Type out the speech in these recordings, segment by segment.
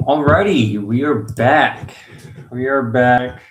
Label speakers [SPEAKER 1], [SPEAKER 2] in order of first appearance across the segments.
[SPEAKER 1] Alrighty, we are back. We are back.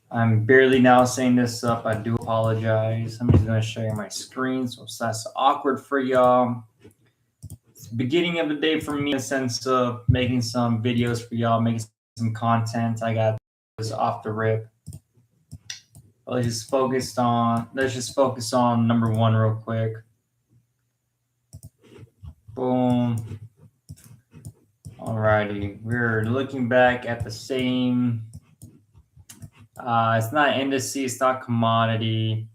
[SPEAKER 1] I'm barely now saying this up. I do apologize. I'm just gonna share my screen, so it's less awkward for y'all. It's the beginning of the day for me in the sense of making some videos for y'all, making some content. I got this off the rip. Let's just focus on number one real quick. Boom. Alrighty, we're looking back at the same. It's not indices, it's not commodity.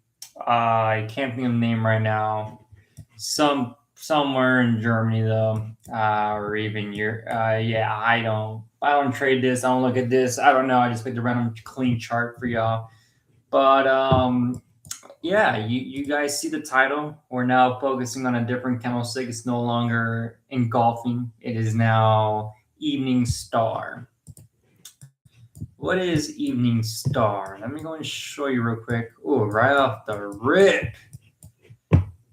[SPEAKER 1] I can't think of the name right now. Somewhere in Germany though, or even Europe. Yeah, I don't trade this. I don't look at this. I don't know. I just picked a random clean chart for y'all. But yeah, you guys see the title. We're now focusing on a different candlestick. It's no longer engulfing. It is now evening star. What is evening star? Let me go and show you real quick. Oh, right off the rip.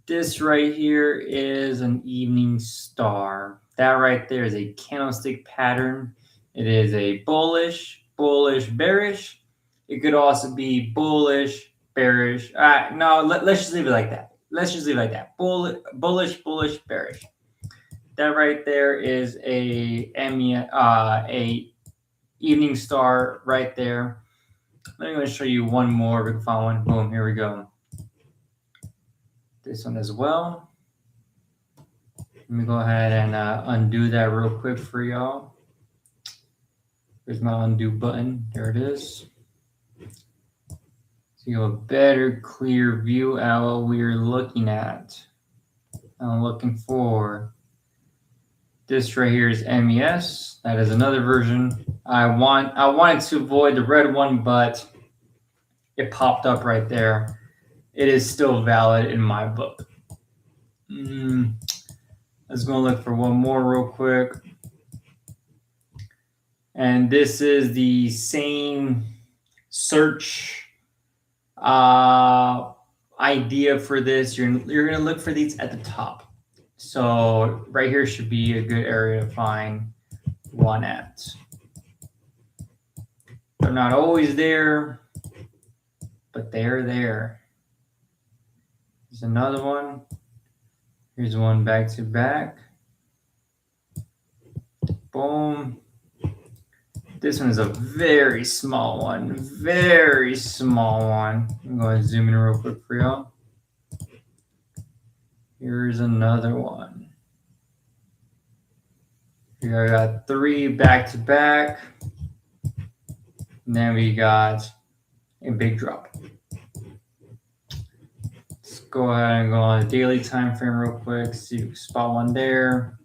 [SPEAKER 1] This right here is an evening star. That right there is a candlestick pattern. It is a bullish, bearish. It could also be bullish, bearish. No, let's just leave it like that. Bullish, bearish. That right there is a evening star right there. Let me show you one more. We can find one. Boom, here we go. This one as well. Let me go ahead and undo that real quick for y'all. There's my undo button. There it is. So you have a better, clear view at what we're looking at. I'm looking for. This right here is MES. That is another version. I wanted to avoid the red one, but it popped up right there. It is still valid in my book. Let's go look for one more real quick. And this is the same search idea for this. You're going to look for these at the top. So right here should be a good area to find one at. They're not always there, but they're there. There's another one. Here's one back to back. Boom. This one is a very small one. Very small one. I'm going to zoom in real quick for y'all. Here's another one. Here I got three back to back. And then we got a big drop. Let's go ahead and go on a daily time frame real quick. See if we can spot one there.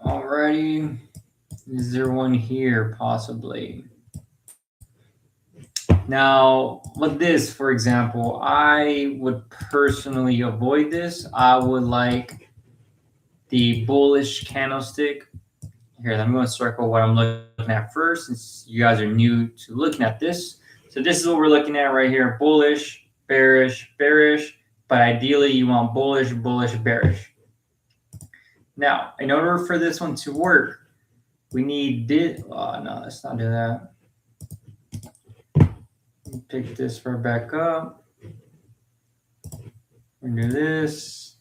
[SPEAKER 1] Alrighty. Is there one here possibly? Now, with this, for example, I would personally avoid this. I would like the bullish candlestick. Here, I'm going to circle what I'm looking at first, since you guys are new to looking at this. So this is what we're looking at right here: bullish, bearish, bearish. But ideally, you want bullish, bearish. Now, in order for this one to work, we need this. Oh no, let's not do that. Pick this right back up. We do this.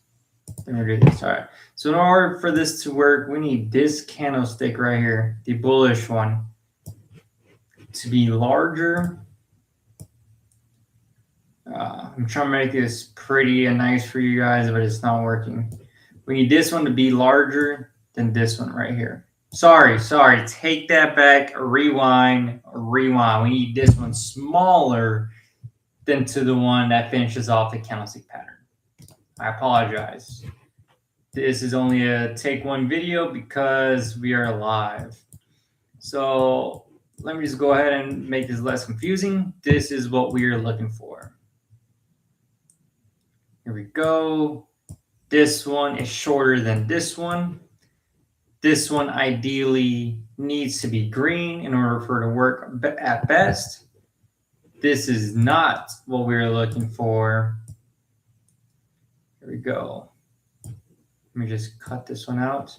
[SPEAKER 1] Then we do this. All right. So in order for this to work, we need this candlestick right here, the bullish one, to be larger. I'm trying to make this pretty and nice for you guys, but it's not working. We need this one to be larger than this one right here. Sorry. Take that back. Rewind. We need this one smaller than to the one that finishes off the candlestick pattern. I apologize. This is only a take one video because we are live. So let me just go ahead and make this less confusing. This is what we are looking for. Here we go. This one is shorter than this one. This one ideally needs to be green in order for it to work at best. This is not what we're looking for. Here we go. Let me just cut this one out.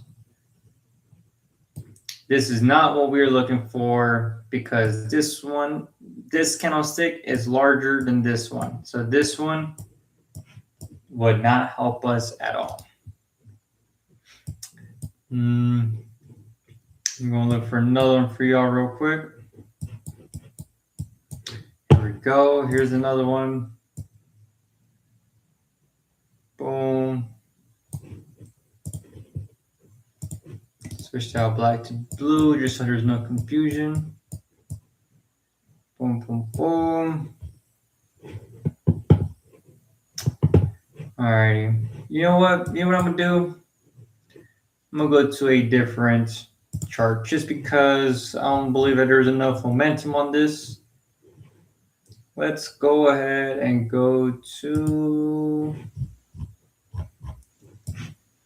[SPEAKER 1] This is not what we were looking for because this candlestick is larger than this one. So this one would not help us at all. I'm going to look for another one for y'all real quick. Here we go. Here's another one. Boom. Switched out black to blue just so there's no confusion. Boom, boom, boom. Alrighty. You know what I'm gonna do? I'm gonna go to a different chart just because I don't believe that there's enough momentum on this. Let's go ahead and go to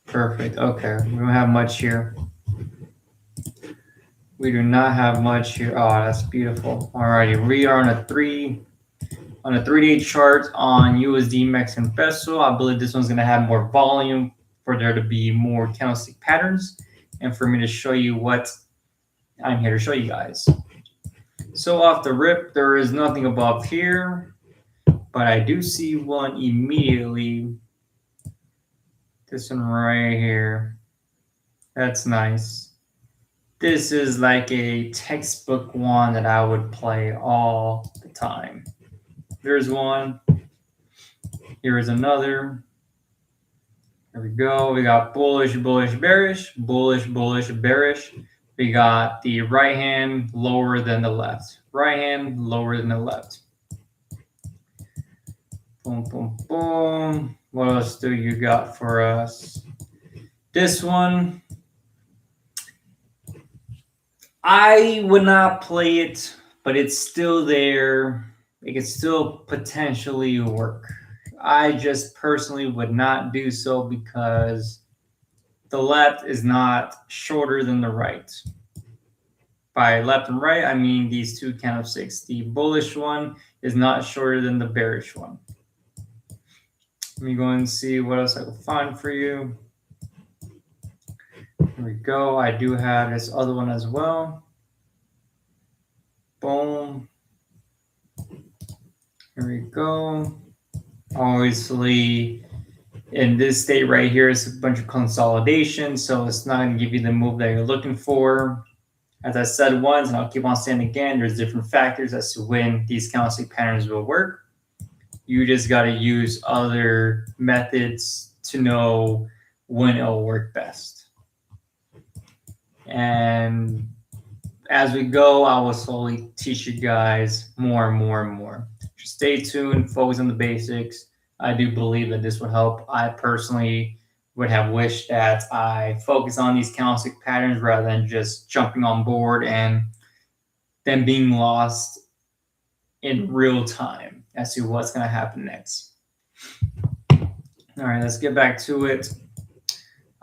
[SPEAKER 1] perfect. Okay, we don't have much here. We do not have much here. Oh, that's beautiful. Alrighty, we are on a 3-day chart on USD Mexican peso. I believe this one's gonna have more volume for there to be more candlestick patterns and for me to show you what I'm here to show you guys. So off the rip, there is nothing above here, but I do see one immediately. This one right here. That's nice. This is like a textbook one that I would play all the time. There's one. Here is another. There we go. We got bullish, bullish, bearish, bullish, bullish, bearish. We got the right hand lower than the left. Right hand lower than the left. Boom, boom, boom. What else do you got for us? This one, I would not play it, but it's still there. It could still potentially work. I just personally would not do so because the left is not shorter than the right. By left and right, I mean these two candlesticks. The bullish one is not shorter than the bearish one. Let me go and see what else I can find for you. Here we go. I do have this other one as well. Boom. Here we go. Obviously, in this state right here, it's a bunch of consolidation, so it's not going to give you the move that you're looking for. As I said once, and I'll keep on saying again, there's different factors as to when these candlestick patterns will work. You just got to use other methods to know when it'll work best. And as we go, I will slowly teach you guys more and more and more. Just stay tuned, focus on the basics. I do believe that this would help. I personally would have wished that I focus on these candlestick patterns rather than just jumping on board and then being lost in real time as to what's going to happen next. All right, let's get back to it.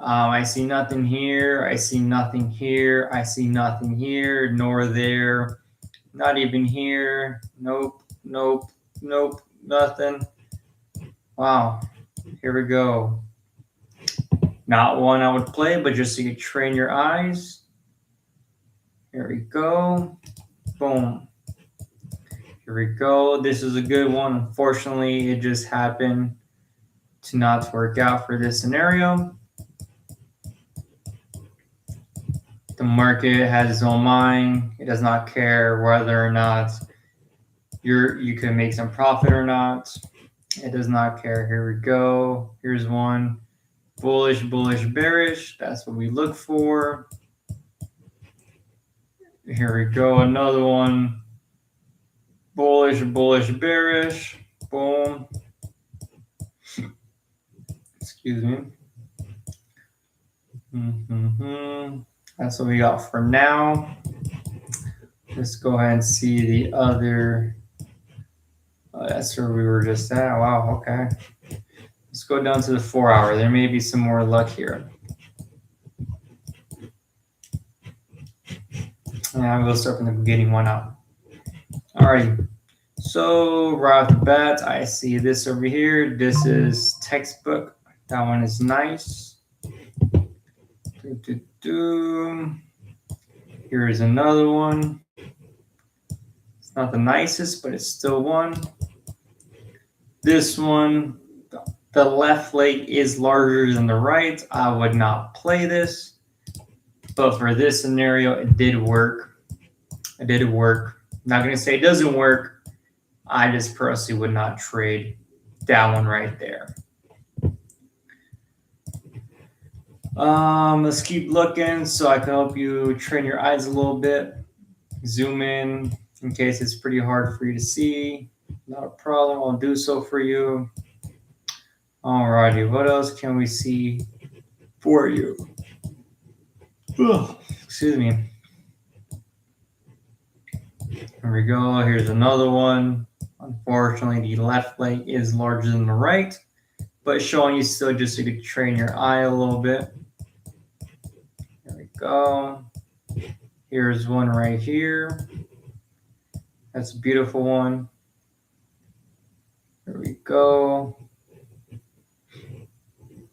[SPEAKER 1] I see nothing here. I see nothing here. I see nothing here, nor there. Not even here. Nope, nope, nope, nothing. Wow, here we go. Not one I would play, but just so you train your eyes. Here we go. Boom. Here we go. This is a good one. Unfortunately, it just happened to not work out for this scenario. The market has its own mind. It does not care whether or not you can make some profit or not. It does not care. Here we go. Here's one. Bullish, bullish, bearish. That's what we look for. Here we go. Another one. Bullish, bullish, bearish. Boom. Excuse me. That's what we got for now. Let's go ahead and see the other. That's where we were just at. Wow, okay. Let's go down to the 4-hour. There may be some more luck here. And we'll start from the beginning. Why not? All right. So right off the bat, I see this over here. This is textbook. That one is nice. Here is another one. It's not the nicest, but it's still one. This one, the left leg is larger than the right. I would not play this, but for this scenario, it did work. It did work. I'm not going to say it doesn't work. I just personally would not trade that one right there. Let's keep looking so I can help you train your eyes a little bit. Zoom in case it's pretty hard for you to see. Not a problem. I'll do so for you. Alrighty, what else can we see for you? Ugh, excuse me. Here we go. Here's another one. Unfortunately, the left leg is larger than the right, but showing you still just so you can train your eye a little bit. There we go. Here's one right here. That's a beautiful one. There we go.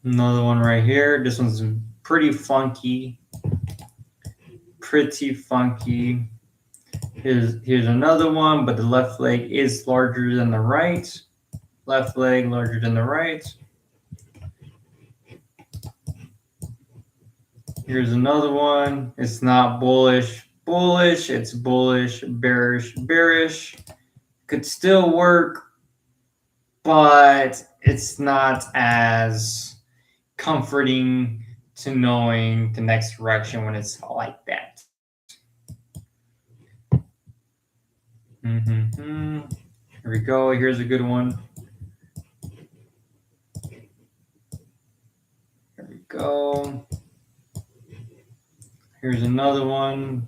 [SPEAKER 1] Another one right here. This one's pretty funky. Pretty funky. Here's another one, but the left leg is larger than the right. Left leg larger than the right. Here's another one. It's not bullish, bullish. It's bullish, bearish, bearish. Could still work, but it's not as comforting to knowing the next direction when it's like that. Here we go. Here's a good one. Here we go. Here's another one.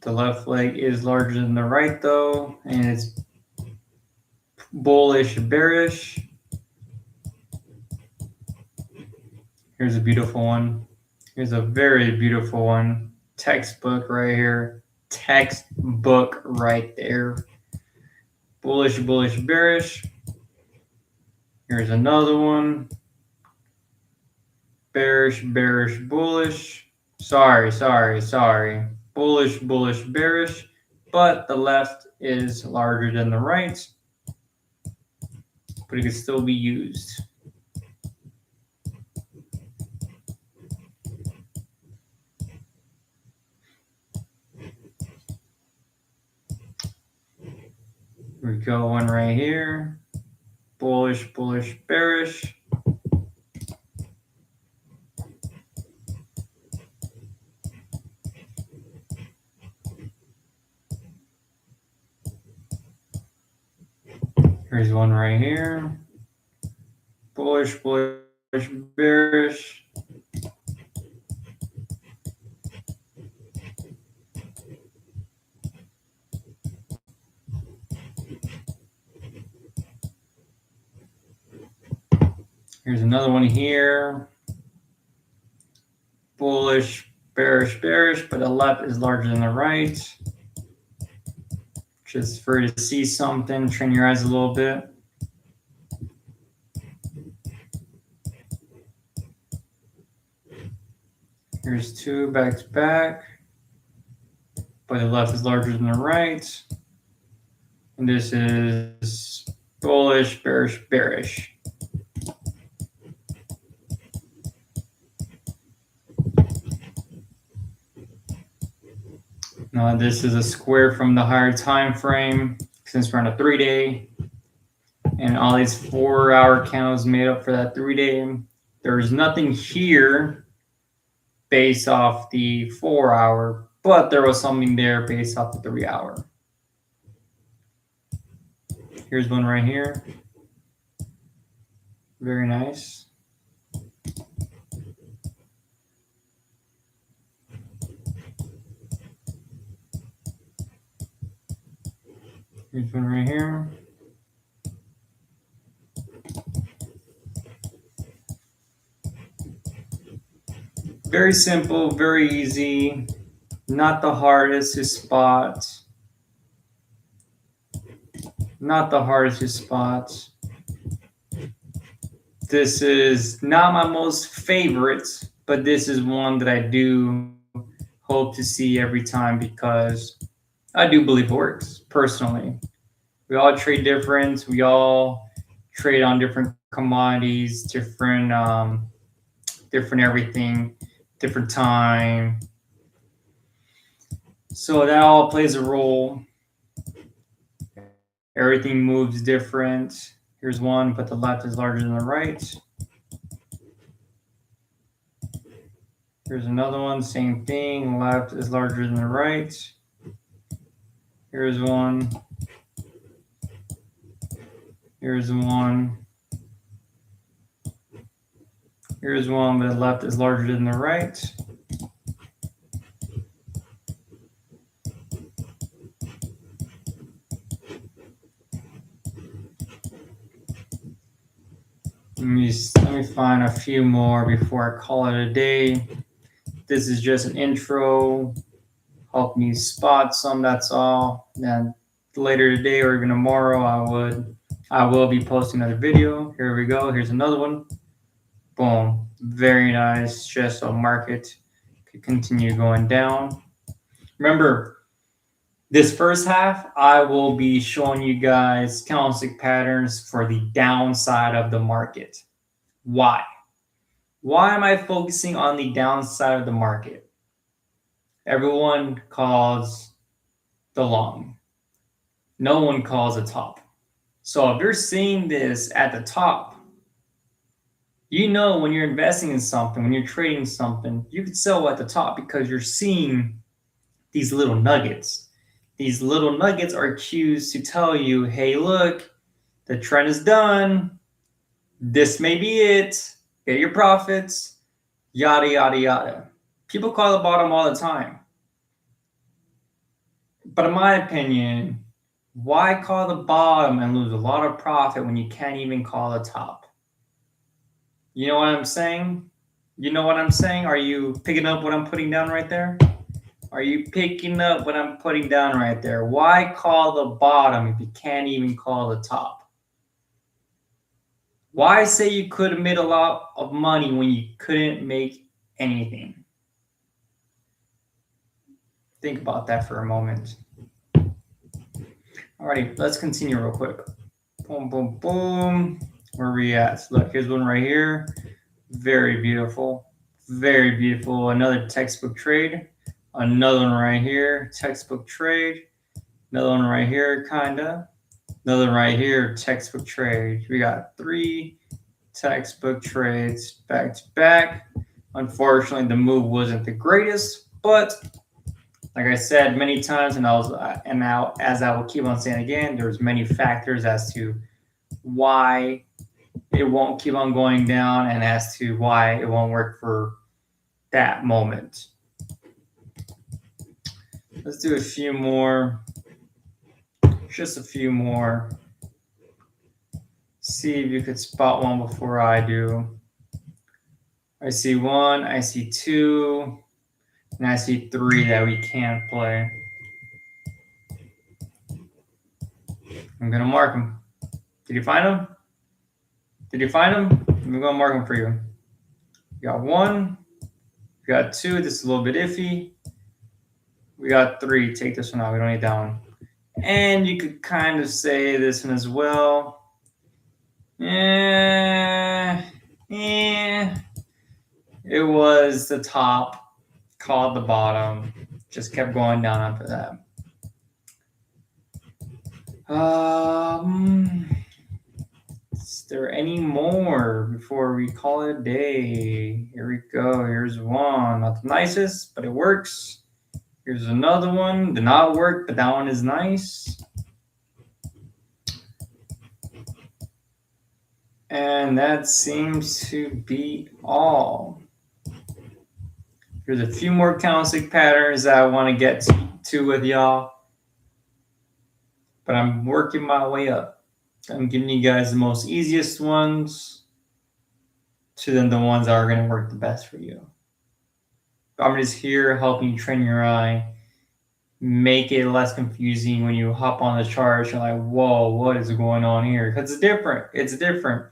[SPEAKER 1] The left leg is larger than the right though, and it's bullish, bearish. Here's a beautiful one. Here's a very beautiful one. Textbook right here. Textbook right there. Bullish, bullish, bearish. Here's another one. Bearish, bearish, bullish. Sorry. Bullish, bullish, bearish. But the left is larger than the right. But it can still be used. Here we go, one right here. Bullish, bullish, bearish. Here's one right here. Bullish, bullish, bearish. Here's another one here. Bullish, bearish, bearish, but the left is larger than the right. Just for you to see something, train your eyes a little bit. Here's two back to back, but the left is larger than the right. And this is bullish, bearish, bearish. Now this is a square from the higher time frame, since we're on a 3-day, and all these 4-hour candles made up for that 3-day. There's nothing here based off the 4-hour, but there was something there based off the 3-hour. Here's one right here. Very nice. Here's one right here. Very simple, very easy, not the hardest to spot. Not the hardest to spot. This is not my most favorite, but this is one that I do hope to see every time because I do believe it works personally. We all trade different. We all trade on different commodities, different everything, different time. So that all plays a role. Everything moves different. Here's one, but the left is larger than the right. Here's another one, same thing. Left is larger than the right. Here's one. Here's one. Here's one, but the left is larger than the right. Let me find a few more before I call it a day. This is just an intro, help me spot some, that's all. Then later today or even tomorrow, I will be posting another video. Here we go. Here's another one. Boom. Very nice. Just so market could continue going down. Remember, this first half, I will be showing you guys candlestick patterns for the downside of the market. Why? Why am I focusing on the downside of the market? Everyone calls the long. No one calls the top. So if you're seeing this at the top, you know when you're investing in something, when you're trading something, you can sell at the top because you're seeing these little nuggets. These little nuggets are cues to tell you, hey, look, the trend is done. This may be it. Get your profits, yada, yada, yada. People call the bottom all the time. But in my opinion, why call the bottom and lose a lot of profit when you can't even call the top? You know what I'm saying? You know what I'm saying? Are you picking up what I'm putting down right there? Are you picking up what I'm putting down right there? Why call the bottom if you can't even call the top? Why say you could have made a lot of money when you couldn't make anything? Think about that for a moment. Alrighty, let's continue real quick. Boom, boom, boom. Where are we at? Look, here's one right here. Very beautiful. Very beautiful. Another textbook trade. Another one right here. Textbook trade. Another one right here, kinda. Another one right here, textbook trade. We got 3 textbook trades back to back. Unfortunately, the move wasn't the greatest, but like I said many times, and now as I will keep on saying again, there's many factors as to why it won't keep on going down and as to why it won't work for that moment. Let's do a few more. Just a few more. See if you could spot one before I do. I see 1, I see 2, and I see 3 that we can't play. I'm gonna mark them. Did you find them? Did you find them? I'm gonna mark them for you. We got 1, we got 2, this is a little bit iffy. We got 3, take this one out, we don't need that one. And you could kind of say this one as well. It was the top, called the bottom, just kept going down after that. Is there any more before we call it a day? Here we go. Here's one. Not the nicest, but it works. Here's another one. Did not work, but that one is nice. And that seems to be all. There's a few more candlestick patterns that I want to get to with y'all. But I'm working my way up. I'm giving you guys the most easiest ones to then the ones that are going to work the best for you. I'm just here helping you train your eye, make it less confusing when you hop on the chart. You're like, whoa, what is going on here? Because it's different. It's different.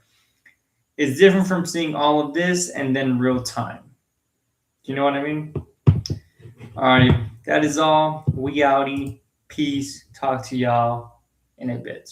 [SPEAKER 1] It's different from seeing all of this and then real time. Do you know what I mean? All right, that is all. We outie. Peace. Talk to y'all in a bit.